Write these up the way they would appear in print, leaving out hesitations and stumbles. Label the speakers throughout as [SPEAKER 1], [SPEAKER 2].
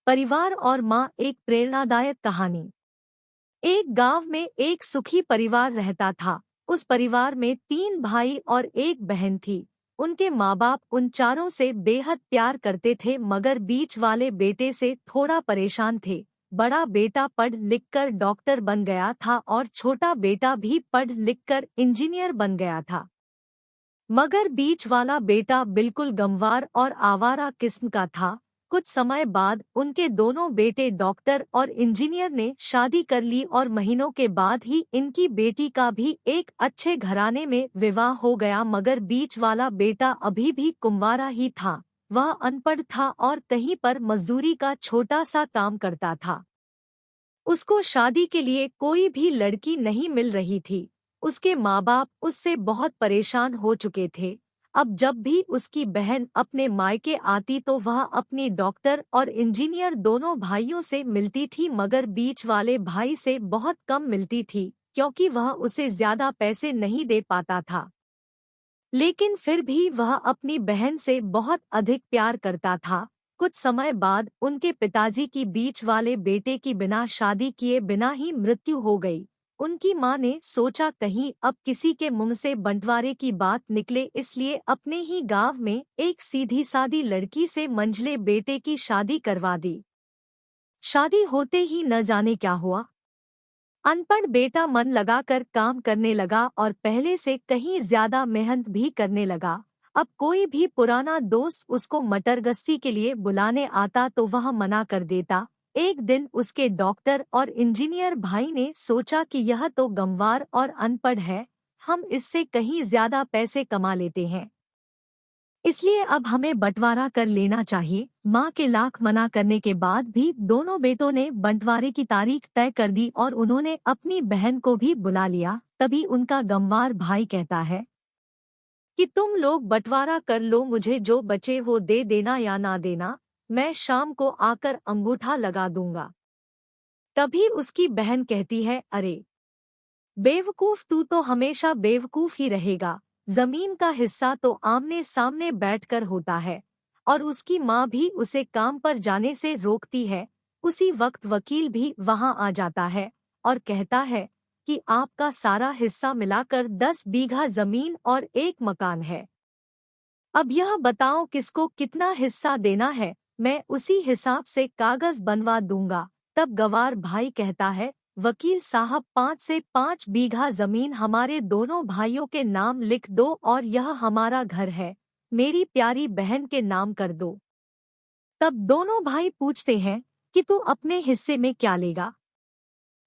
[SPEAKER 1] परिवार और माँ, एक प्रेरणादायक कहानी। एक गांव में एक सुखी परिवार रहता था। उस परिवार में 3 भाई और एक बहन थी। उनके माँ बाप उन चारों से बेहद प्यार करते थे, मगर बीच वाले बेटे से थोड़ा परेशान थे। बड़ा बेटा पढ़ लिखकर डॉक्टर बन गया था और छोटा बेटा भी पढ़ लिखकर इंजीनियर बन गया था। मगर बीच वाला बेटा बिल्कुल गंवार और आवारा किस्म का था। कुछ समय बाद उनके दोनों बेटे डॉक्टर और इंजीनियर ने शादी कर ली और महीनों के बाद ही इनकी बेटी का भी एक अच्छे घराने में विवाह हो गया। मगर बीच वाला बेटा अभी भी कुंवारा ही था। वह अनपढ़ था और कहीं पर मजदूरी का छोटा सा काम करता था। उसको शादी के लिए कोई भी लड़की नहीं मिल रही थी। उसके माँ बाप उससे बहुत परेशान हो चुके थे। अब जब भी उसकी बहन अपने मायके आती तो वह अपनी डॉक्टर और इंजीनियर दोनों भाइयों से मिलती थी, मगर बीच वाले भाई से बहुत कम मिलती थी, क्योंकि वह उसे ज्यादा पैसे नहीं दे पाता था। लेकिन फिर भी वह अपनी बहन से बहुत अधिक प्यार करता था। कुछ समय बाद उनके पिताजी की बीच वाले बेटे की बिना शादी किए बिना ही मृत्यु हो गई। उनकी माँ ने सोचा कहीं अब किसी के मुंह से बंटवारे की बात निकले, इसलिए अपने ही गांव में एक सीधी सादी लड़की से मंझले बेटे की शादी करवा दी। शादी होते ही न जाने क्या हुआ। अनपढ़ बेटा मन लगाकर काम करने लगा और पहले से कहीं ज्यादा मेहनत भी करने लगा। अब कोई भी पुराना दोस्त उसको मटरगश्ती के लिए बुलाने आता तो वह मना कर देता। एक दिन उसके डॉक्टर और इंजीनियर भाई ने सोचा कि यह तो गंवार और अनपढ़ है, हम इससे कहीं ज्यादा पैसे कमा लेते हैं, इसलिए अब हमें बंटवारा कर लेना चाहिए। माँ के लाख मना करने के बाद भी दोनों बेटों ने बंटवारे की तारीख तय कर दी और उन्होंने अपनी बहन को भी बुला लिया। तभी उनका गंवार भाई कहता है कि तुम लोग बंटवारा कर लो, मुझे जो बचे वो दे देना या ना देना, मैं शाम को आकर अंगूठा लगा दूंगा। तभी उसकी बहन कहती है, अरे बेवकूफ, तू तो हमेशा बेवकूफ ही रहेगा। जमीन का हिस्सा तो आमने सामने बैठकर होता है। और उसकी माँ भी उसे काम पर जाने से रोकती है। उसी वक्त वकील भी वहां आ जाता है और कहता है कि आपका सारा हिस्सा मिलाकर 10 बीघा जमीन और एक मकान है। अब यह बताओ किसको कितना हिस्सा देना है, मैं उसी हिसाब से कागज बनवा दूंगा। तब गवार भाई कहता है, वकील साहब, 5 से 5 बीघा जमीन हमारे दोनों भाइयों के नाम लिख दो और यह हमारा घर है, मेरी प्यारी बहन के नाम कर दो। तब दोनों भाई पूछते हैं कि तू अपने हिस्से में क्या लेगा।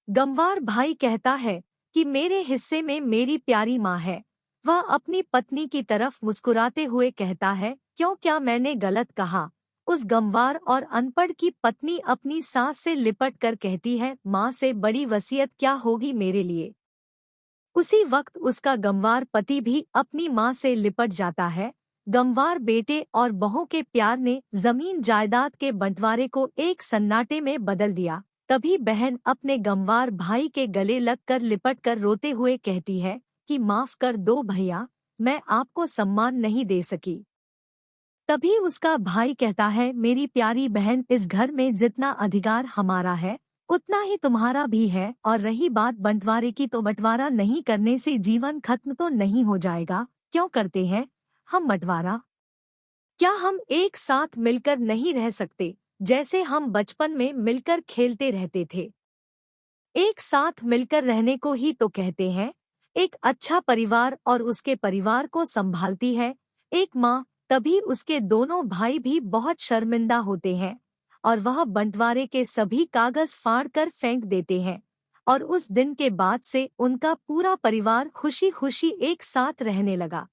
[SPEAKER 1] गंवार भाई कहता है कि मेरे हिस्से में मेरी प्यारी माँ है। वह अपनी पत्नी की तरफ मुस्कुराते हुए कहता है, क्यों, क्या मैंने गलत कहा। उस गंवार और अनपढ़ की पत्नी अपनी सास से लिपट कर कहती है, माँ से बड़ी वसीयत क्या होगी मेरे लिए। उसी वक्त उसका गंवार पति भी अपनी माँ से लिपट जाता है। गंवार बेटे और बहू के प्यार ने जमीन जायदाद के बंटवारे को एक सन्नाटे में बदल दिया। तभी बहन अपने गंवार भाई के गले लगकर लिपट कर रोते हुए कहती है कि माफ कर दो भैया, मैं आपको सम्मान नहीं दे सकी। तभी उसका भाई कहता है, मेरी प्यारी बहन, इस घर में जितना अधिकार हमारा है उतना ही तुम्हारा भी है, और रही बात बंटवारे की, तो बंटवारा नहीं करने से जीवन खत्म तो नहीं हो जाएगा। क्यों करते हैं हम बंटवारा? क्या हम एक साथ मिलकर नहीं रह सकते, जैसे हम बचपन में मिलकर खेलते रहते थे? एक साथ मिलकर रहने को ही तो कहते हैं। एक अच्छा परिवार और उसके परिवार को संभालती है एक माँ। तभी उसके दोनों भाई भी बहुत शर्मिंदा होते हैं और वह बंटवारे के सभी कागज फाड़ कर फेंक देते हैं। और उस दिन के बाद से उनका पूरा परिवार खुशी खुशी एक साथ रहने लगा।